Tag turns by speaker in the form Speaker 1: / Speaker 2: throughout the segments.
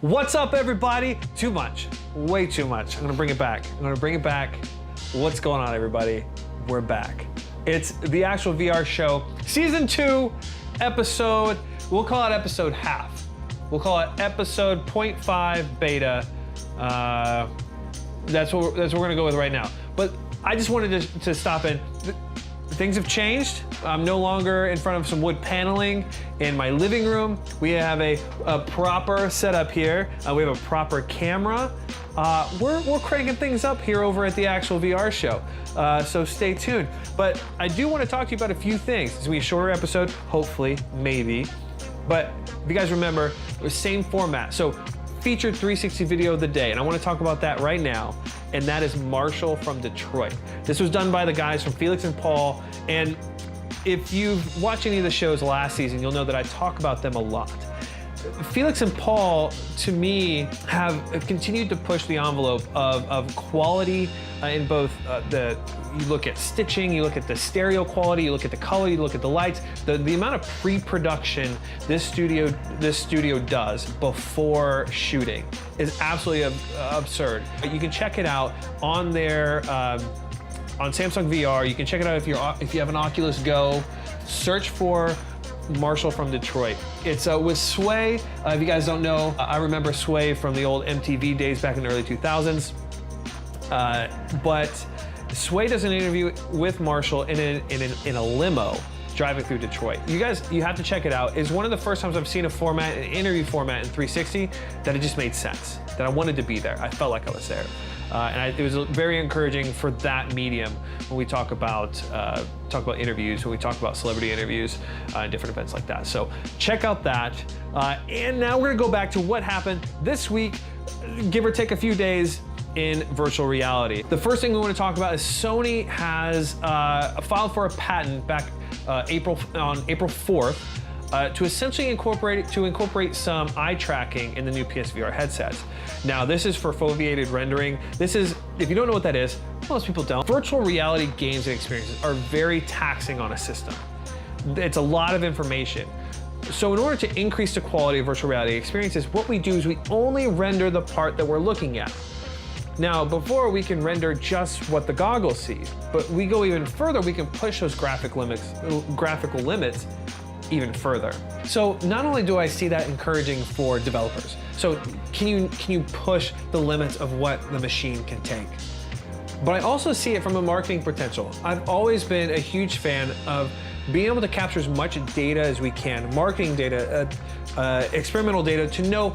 Speaker 1: What's up, everybody? Too much, way too much. I'm gonna bring it back. What's going on, everybody? We're back. It's the Actual VR Show, Season 2, episode, we'll call it episode half. We'll call it episode 0.5 beta. That's what we're gonna go with right now. But I just wanted to stop in. Things have changed. I'm no longer in front of some wood paneling in my living room. We have a proper setup here. We have a proper camera. We're cranking things up here over at the Actual VR Show. So stay tuned. But I do want to talk to you about a few things. It's gonna be a shorter episode, hopefully, maybe. But if you guys remember, the same format. So featured 360 video of the day, and I want to talk about that right now, and that is Marshall from Detroit. This was done by the guys from Felix and Paul, and if you've watched any of the shows last season, you'll know that I talk about them a lot. Felix and Paul, to me, have continued to push the envelope of quality in both you look at stitching, you look at the stereo quality, you look at the color, you look at the lights, the amount of pre-production this studio does before shooting is absolutely absurd. You can check it out on their on Samsung VR. You can check it out if you have an Oculus Go. Search for Marshall from Detroit. It's with Sway. If you guys don't know, I remember Sway from the old MTV days back in the early 2000s. But Sway does an interview with Marshall in a limo driving through Detroit. You guys, you have to check it out. It's one of the first times I've seen an interview format in 360 that it just made sense, that I wanted to be there. I felt like I was there. It was very encouraging for that medium when we talk about interviews, when we talk about celebrity interviews and different events like that. So check out that. And now we're gonna go back to what happened this week, give or take a few days, in virtual reality. The first thing we want to talk about is Sony has filed for a patent back on April 4th to essentially incorporate some eye tracking in the new PSVR headsets. Now, this is for foveated rendering. This is, if you don't know what that is, most people don't. Virtual reality games and experiences are very taxing on a system. It's a lot of information. So in order to increase the quality of virtual reality experiences, what we do is we only render the part that we're looking at. Now, before we can render just what the goggles see, but we go even further, we can push those graphical limits even further. So not only do I see that encouraging for developers, so can you push the limits of what the machine can take? But I also see it from a marketing potential. I've always been a huge fan of being able to capture as much data as we can, marketing data, experimental data, to know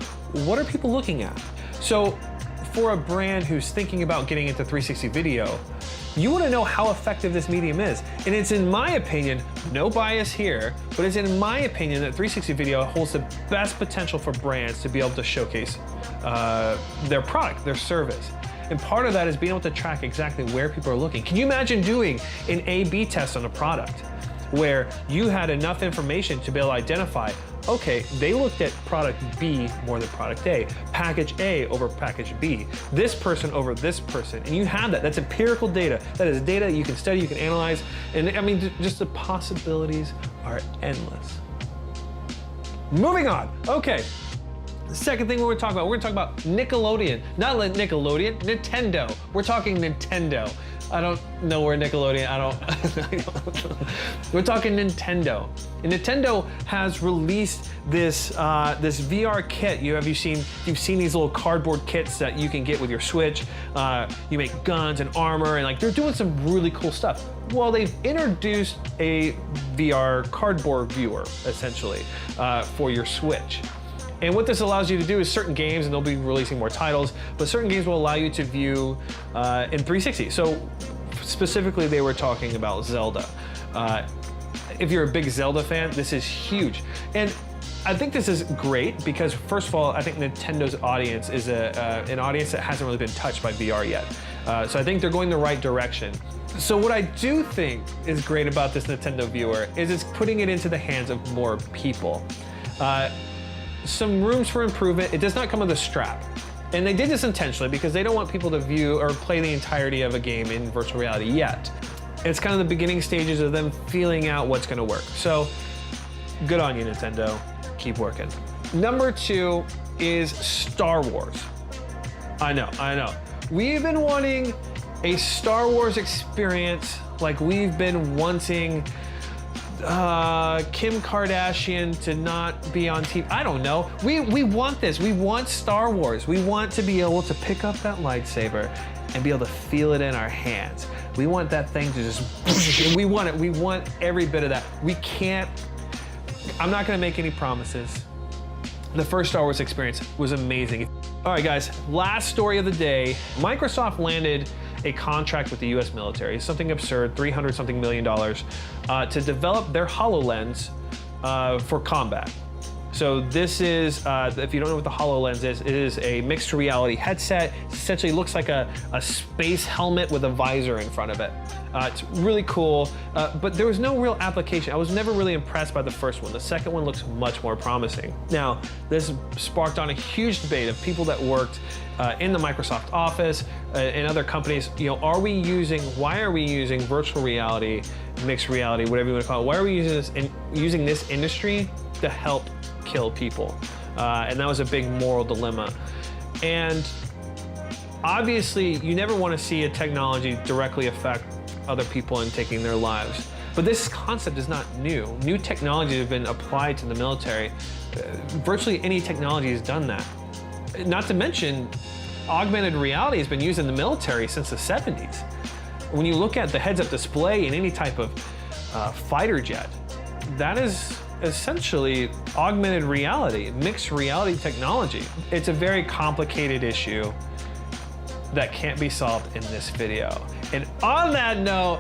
Speaker 1: what are people looking at. So for a brand who's thinking about getting into 360 video, you want to know how effective this medium is. And it's in my opinion, no bias here, but it's in my opinion that 360 video holds the best potential for brands to be able to showcase their product, their service. And part of that is being able to track exactly where people are looking. Can you imagine doing an A/B test on a product where you had enough information to be able to identify, okay, they looked at product B more than product A, package A over package B, this person over this person, and you have that. That's empirical data. That is data you can study, you can analyze, and I mean, just the possibilities are endless. Moving on, okay. The second thing we're gonna talk about Nickelodeon. Not Nickelodeon, Nintendo. We're talking Nintendo. I don't know where Nickelodeon, We're talking Nintendo. And Nintendo has released this VR kit. You've seen these little cardboard kits that you can get with your Switch. You make guns and armor, and like they're doing some really cool stuff. Well, they've introduced a VR cardboard viewer, essentially, for your Switch. And what this allows you to do is certain games, and they'll be releasing more titles, but certain games will allow you to view in 360. So specifically, they were talking about Zelda. If you're a big Zelda fan, this is huge. And I think this is great because, first of all, I think Nintendo's audience is an audience that hasn't really been touched by VR yet. So I think they're going the right direction. So what I do think is great about this Nintendo viewer is it's putting it into the hands of more people. Some rooms for improvement. It does not come with a strap. And they did this intentionally because they don't want people to view or play the entirety of a game in virtual reality yet. It's kind of the beginning stages of them feeling out what's gonna work. So good on you, Nintendo. Keep working. Number 2 is Star Wars. I know. We've been wanting a Star Wars experience like we've been wanting Kim Kardashian to not be on TV. I don't know. We want this. We want Star Wars. We want to be able to pick up that lightsaber and be able to feel it in our hands. We want that thing to just, we want it. We want every bit of that. We can't, I'm not gonna make any promises. The first Star Wars experience was amazing. All right, guys, last story of the day. Microsoft landed a contract with the US military, something absurd, $300-something million, to develop their HoloLens for combat. So this is, if you don't know what the HoloLens is, it is a mixed reality headset. It essentially looks like a space helmet with a visor in front of it. It's really cool, but there was no real application. I was never really impressed by the first one. The second one looks much more promising. Now, this sparked on a huge debate of people that worked in the Microsoft office, in other companies. You know, why are we using virtual reality, mixed reality, whatever you want to call it? Why are we using this industry to help kill people? And that was a big moral dilemma. And obviously, you never want to see a technology directly affect other people and taking their lives. But this concept is not new. New technologies have been applied to the military. Virtually any technology has done that. Not to mention, augmented reality has been used in the military since the 70s. When you look at the heads-up display in any type of fighter jet, that is essentially augmented reality, mixed reality technology. It's a very complicated issue that can't be solved in this video. And on that note,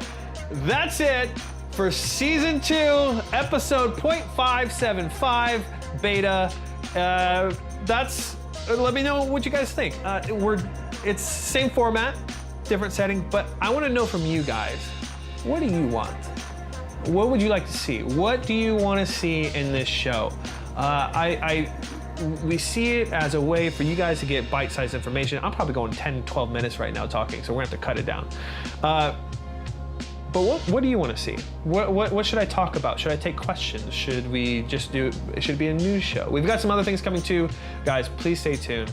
Speaker 1: that's it for season 2, episode 0.575 beta. Let me know what you guys think. It's same format, different setting, but I want to know from you guys, what do you want? What would you like to see? What do you want to see in this show? We see it as a way for you guys to get bite-sized information. I'm probably going 10, 12 minutes right now talking, so we're gonna have to cut it down. But what do you want to see? What should I talk about? Should I take questions? Should we just it should be a news show? We've got some other things coming too. Guys, please stay tuned.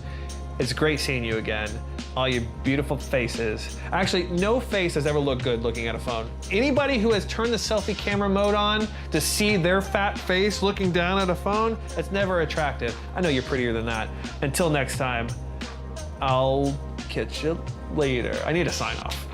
Speaker 1: It's great seeing you again. All you beautiful faces. Actually, no face has ever looked good looking at a phone. Anybody who has turned the selfie camera mode on to see their fat face looking down at a phone, it's never attractive. I know you're prettier than that. Until next time, I'll catch you later. I need to sign off.